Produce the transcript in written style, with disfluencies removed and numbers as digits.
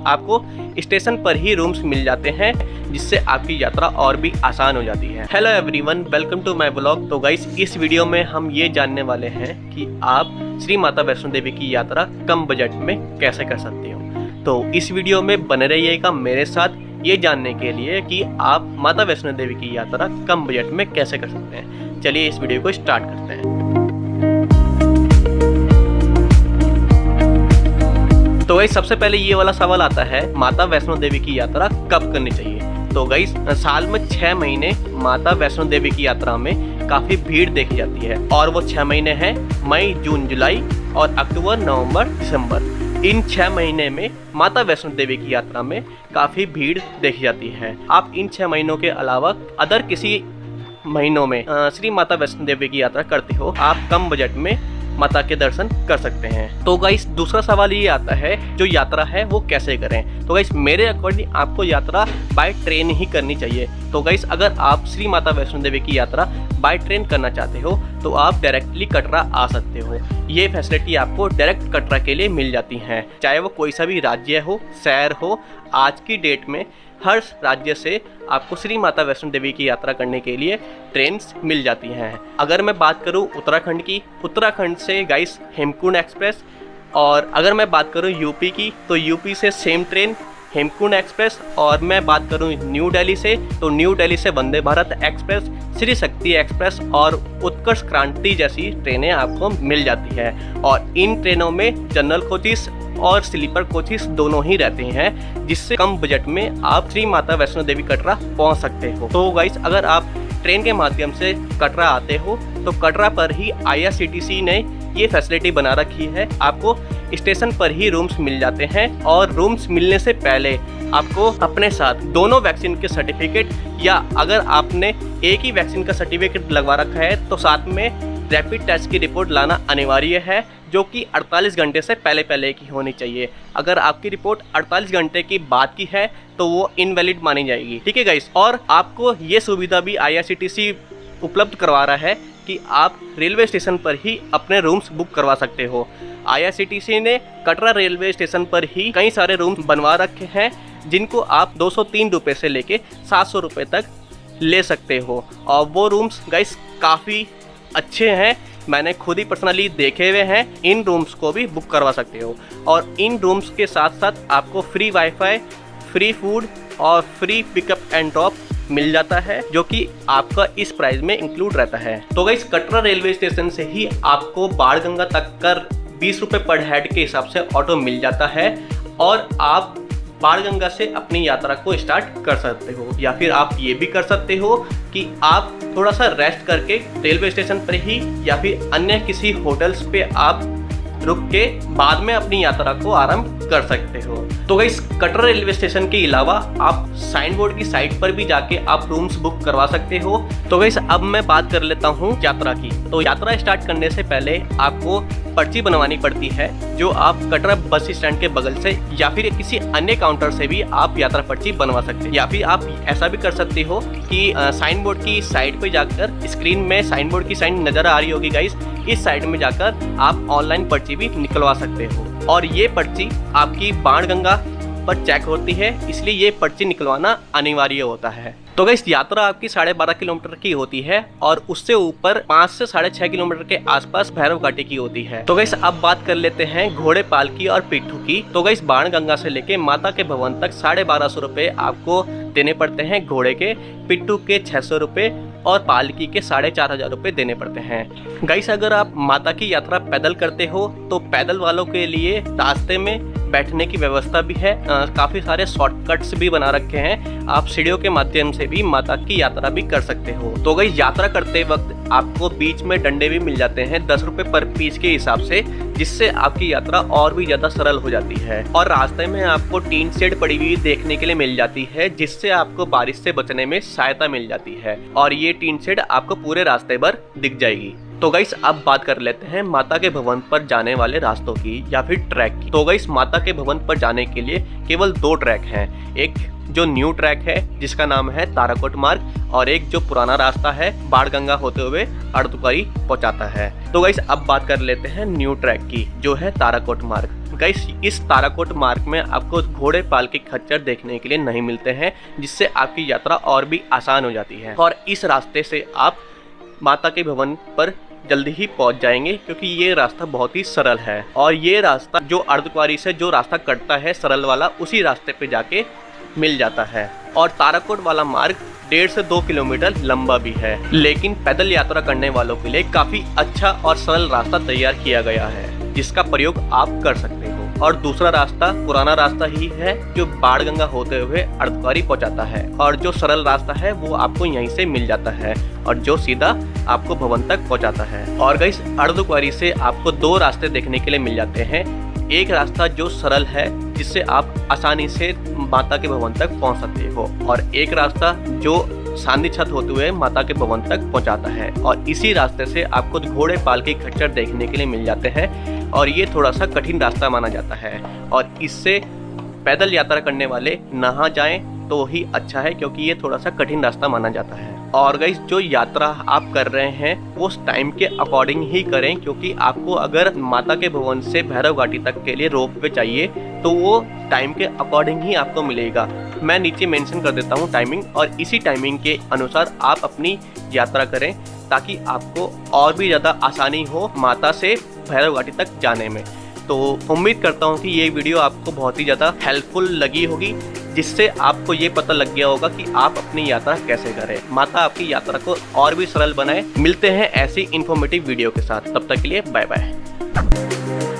आपको स्टेशन पर ही रूम्स मिल जाते हैं, जिससे आपकी यात्रा और भी आसान हो जाती है। Hello everyone, welcome to my blog. तो गाइस, इस वीडियो में हम ये जानने वाले हैं कि आप श्री माता वैष्णो देवी की यात्रा कम बजट में कैसे कर सकते हो। तो इस वीडियो में बने रहिएगा मेरे साथ ये जानने के लिए कि आप माता वैष्णो देवी की यात्रा कम बजट में कैसे कर सकते हैं। चलिए इस वीडियो को स्टार्ट करते हैं। तो गाइस, सबसे पहले ये वाला सवाल आता है, माता वैष्णो देवी की यात्रा कब करनी चाहिए। तो गाइस, साल में 6 महीने माता वैष्णो देवी की यात्रा में काफ़ी भीड़ देखी जाती है, और वो 6 महीने हैं मई, जून, जुलाई और अक्टूबर, नवंबर, दिसंबर। इन 6 महीने में माता वैष्णो देवी की यात्रा में काफ़ी भीड़ देखी जाती है। आप इन 6 महीनों के अलावा अदर किसी महीनों में श्री माता वैष्णो देवी की यात्रा करते हो, आप कम बजट में माता के दर्शन कर सकते हैं। तो गाइस, दूसरा सवाल ये आता है, जो यात्रा है वो कैसे करें। तो गाइस, मेरे अकॉर्डिंग आपको यात्रा बाय ट्रेन ही करनी चाहिए। तो गाइस, अगर आप श्री माता वैष्णो देवी की यात्रा बाय ट्रेन करना चाहते हो तो आप डायरेक्टली कटरा आ सकते हो। ये फैसिलिटी आपको डायरेक्ट कटरा के लिए मिल जाती हैं, चाहे वो कोई सा भी राज्य हो, शहर हो। आज की डेट में हर राज्य से आपको श्री माता वैष्णो देवी की यात्रा करने के लिए ट्रेन्स मिल जाती हैं। अगर मैं बात करूं उत्तराखंड की, उत्तराखंड से गाइस हेमकुंड एक्सप्रेस, और अगर मैं बात करूं यूपी की तो यूपी से सेम ट्रेन हेमकुंड एक्सप्रेस, और मैं बात करूं न्यू दिल्ली से तो न्यू दिल्ली से वंदे भारत एक्सप्रेस, श्री शक्ति एक्सप्रेस और उत्कर्ष क्रांति जैसी ट्रेनें आपको मिल जाती हैं। और इन ट्रेनों में जनरल कोचेस और स्लीपर कोचेस दोनों ही रहते हैं, जिससे कम बजट में आप श्री माता वैष्णो देवी कटरा पहुंच सकते हो। तो गाइस, अगर आप ट्रेन के माध्यम से कटरा आते हो तो कटरा पर ही IRCTC ने ये फैसिलिटी बना रखी है, आपको स्टेशन पर ही रूम्स मिल जाते हैं। और रूम्स मिलने से पहले आपको अपने साथ दोनों वैक्सीन के सर्टिफिकेट, या अगर आपने एक ही वैक्सीन का सर्टिफिकेट लगवा रखा है तो साथ में रैपिड टेस्ट की रिपोर्ट लाना अनिवार्य है, जो कि 48 घंटे से पहले की होनी चाहिए। अगर आपकी रिपोर्ट 48 घंटे की बाद की है तो वो इनवैलिड मानी जाएगी। ठीक है गाइस, और आपको ये सुविधा भी IRCTC उपलब्ध करवा रहा है कि आप रेलवे स्टेशन पर ही अपने रूम्स बुक करवा सकते हो। IRCTC ने कटरा रेलवे स्टेशन पर ही कई सारे रूम्स बनवा रखे हैं, जिनको आप 203 रुपये से लेके 700 रुपये तक ले सकते हो। और वो रूम्स गाइस काफ़ी अच्छे हैं, मैंने खुद ही पर्सनली देखे हुए हैं। इन रूम्स को भी बुक करवा सकते हो, और इन रूम्स के साथ साथ आपको फ्री वाईफाई, फ्री फूड और फ्री पिकअप एंड ड्रॉप मिल जाता है, जो कि आपका इस प्राइस में इंक्लूड रहता है। तो गाइस, कटरा रेलवे स्टेशन से ही आपको बाणगंगा तक कर 20 रुपये पर हेड के हिसाब से ऑटो मिल जाता है, और आप बाणगंगा से अपनी यात्रा को स्टार्ट कर सकते हो। या फिर आप ये भी कर सकते हो कि आप थोड़ा सा रेस्ट करके रेलवे स्टेशन पर ही या फिर अन्य किसी होटल्स पे आप रुक के बाद में अपनी यात्रा को आरंभ कर सकते हो। तो गाइस, कटरा रेलवे स्टेशन के अलावा आप साइन बोर्ड की साइट पर भी जाके आप रूम्स बुक करवा सकते हो। तो गाइस, अब मैं बात कर लेता हूँ यात्रा की। तो यात्रा स्टार्ट करने से पहले आपको पर्ची बनवानी पड़ती है, जो आप कटरा बस स्टैंड के बगल से या फिर किसी अन्य काउंटर से भी आप यात्रा पर्ची बनवा सकते हैं। या फिर आप ऐसा भी कर सकते हो कि साइन बोर्ड की साइट पे जाकर, स्क्रीन में साइन बोर्ड की साइन नज़र आ रही होगी गाइस, इस साइड में जाकर आप ऑनलाइन पर्ची भी निकलवा सकते हो। और ये पर्ची आपकी बाणगंगा पर चेक होती है, इसलिए ये पर्ची निकलवाना अनिवार्य होता है। तो गाइस, यात्रा आपकी 12.5 किलोमीटर की होती है, और उससे ऊपर 5 से 6.5 किलोमीटर के आसपास भैरव घाटी की होती है। तो गाइस, अब बात कर लेते हैं घोड़े पालकी और पिट्ठू की। तो गाइस, बाणगंगा से लेके माता के भवन तक 1250 रुपये आपको देने पड़ते हैं घोड़े के, पिट्ठू के 600 रुपये और पालकी के 4500 रुपये देने पड़ते हैं। गाइस, अगर आप माता की यात्रा पैदल करते हो तो पैदल वालों के लिए रास्ते में बैठने की व्यवस्था भी है, काफ़ी सारे शॉर्टकट्स भी बना रखे हैं, आप सीढ़ियों के माध्यम से भी माता की यात्रा भी कर सकते हो। तो गाइस, यात्रा करते वक्त आपको बीच में डंडे भी मिल जाते हैं 10 रुपये पर पीस के हिसाब से, जिससे आपकी यात्रा और भी ज़्यादा सरल हो जाती है। और रास्ते में आपको टीन शेड पड़ी हुई देखने के लिए मिल जाती है, जिससे आपको बारिश से बचने में सहायता मिल जाती है, और ये टीन शेड आपको पूरे रास्ते भर दिख जाएगी। तो गाइस, अब बात कर लेते हैं माता के भवन पर जाने वाले रास्तों की या फिर ट्रैक की। तो गाइस, माता के भवन पर जाने के लिए केवल 2 ट्रैक हैं, एक जो न्यू ट्रैक है जिसका नाम है ताराकोट मार्ग, और एक जो पुराना रास्ता है बाणगंगा होते हुए अर्धकुंवारी पहुंचाता है। तो गाइस, अब बात कर लेते हैं न्यू ट्रैक की, जो है ताराकोट मार्ग। गाइस इस ताराकोट मार्ग में आपको घोड़े पाल के खच्चर देखने के लिए नहीं मिलते हैं, जिससे आपकी यात्रा और भी आसान हो जाती है। और इस रास्ते से आप माता के भवन पर जल्दी ही पहुंच जाएंगे, क्योंकि ये रास्ता बहुत ही सरल है। और ये रास्ता जो अर्धकुंवारी से जो रास्ता कटता है सरल वाला, उसी रास्ते पे जाके मिल जाता है। और ताराकोट वाला मार्ग 1.5 से 2 किलोमीटर लंबा भी है, लेकिन पैदल यात्रा करने वालों के लिए काफी अच्छा और सरल रास्ता तैयार किया गया है, जिसका प्रयोग आप कर सकते हो। और दूसरा रास्ता पुराना रास्ता ही है, जो बाणगंगा होते हुए अर्धकुंवारी पहुंचाता है। और जो सरल रास्ता है वो आपको यहीं से मिल जाता है, और जो सीधा आपको भवन तक पहुंचाता है। और गाइस अर्धकुंवारी से आपको 2 रास्ते देखने के लिए मिल जाते हैं। एक रास्ता जो सरल है, जिससे आप आसानी से माता के भवन तक पहुंच सकते हो, और एक रास्ता जो सांदी छत होते हुए माता के भवन तक पहुंचाता है। और इसी रास्ते से आपको घोड़े पाल के खच्चर देखने के लिए मिल जाते हैं, और ये थोड़ा सा कठिन रास्ता माना जाता है। और इससे पैदल यात्रा करने वाले ना जाएं तो ही अच्छा है, क्योंकि ये थोड़ा सा कठिन रास्ता माना जाता है। और गाइस जो यात्रा आप कर रहे हैं उस टाइम के अकॉर्डिंग ही करें, क्योंकि आपको अगर माता के भवन से भैरव घाटी तक के लिए रोप वे चाहिए तो वो टाइम के अकॉर्डिंग ही आपको मिलेगा। मैं नीचे मेंशन कर देता हूँ टाइमिंग, और इसी टाइमिंग के अनुसार आप अपनी यात्रा करें, ताकि आपको और भी ज़्यादा आसानी हो माता से भैरव घाटी तक जाने में। तो उम्मीद करता हूँ कि ये वीडियो आपको बहुत ही ज़्यादा हेल्पफुल लगी होगी, जिससे आपको ये पता लग गया होगा कि आप अपनी यात्रा कैसे करें। माता आपकी यात्रा को और भी सरल बनाए। मिलते हैं ऐसी इन्फॉर्मेटिव वीडियो के साथ, तब तक के लिए बाय बाय।